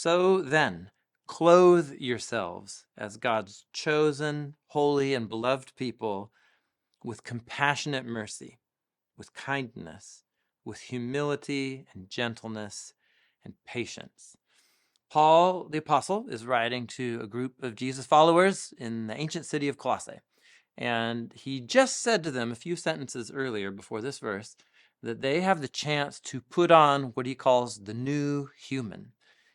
So then, clothe yourselves as God's chosen, holy, and beloved people with compassionate mercy, with kindness, with humility and gentleness and patience. Paul, the apostle, is writing to a group of Jesus followers in the ancient city of Colossae. And he just said to them a few sentences earlier before this verse that they have the chance to put on what he calls the new human.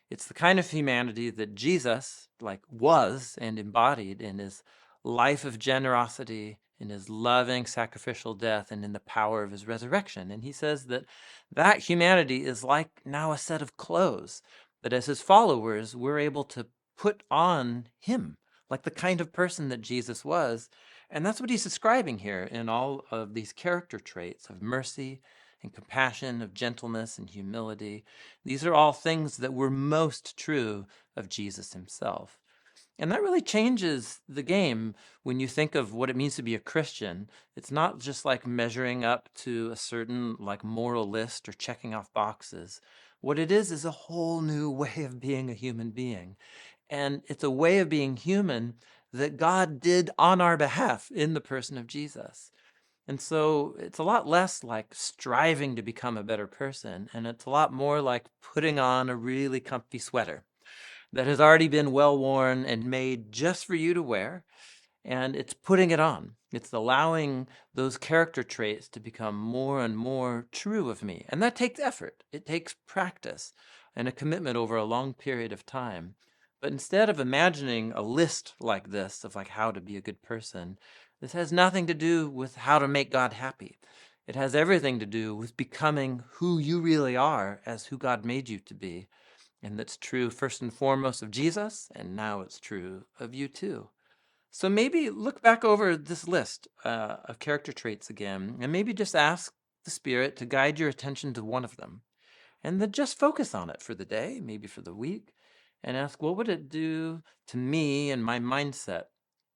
It's the kind of humanity that Jesus was and embodied in his life of generosity, in his loving sacrificial death, and in the power of his resurrection. And he says that that humanity is like now a set of clothes, that as his followers, we're able to put on him, like the kind of person that Jesus was. And that's what he's describing here in all of these character traits of mercy and compassion, of gentleness and humility. These are all things that were most true of Jesus himself. And that really changes the game when you think of what it means to be a Christian. It's not just like measuring up to a certain moral list or checking off boxes. What it is a whole new way of being a human being. And it's a way of being human that God did on our behalf in the person of Jesus. And so it's a lot less like striving to become a better person, and it's a lot more like putting on a really comfy sweater that has already been well worn and made just for you to wear, and it's putting it on. It's allowing those character traits to become more and more true of me. And that takes effort. It takes practice and a commitment over a long period of time. But instead of imagining a list like this of how to be a good person, this has nothing to do with how to make God happy. It has everything to do with becoming who you really are as who God made you to be. And that's true first and foremost of Jesus, and now it's true of you too. So maybe look back over this list of character traits again, and maybe just ask the Spirit to guide your attention to one of them. And then just focus on it for the day, maybe for the week, and ask, what would it do to me and my mindset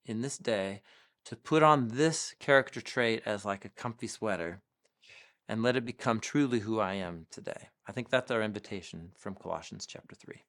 in this day to put on this character trait as like a comfy sweater and let it become truly who I am today? I think that's our invitation from Colossians chapter 3.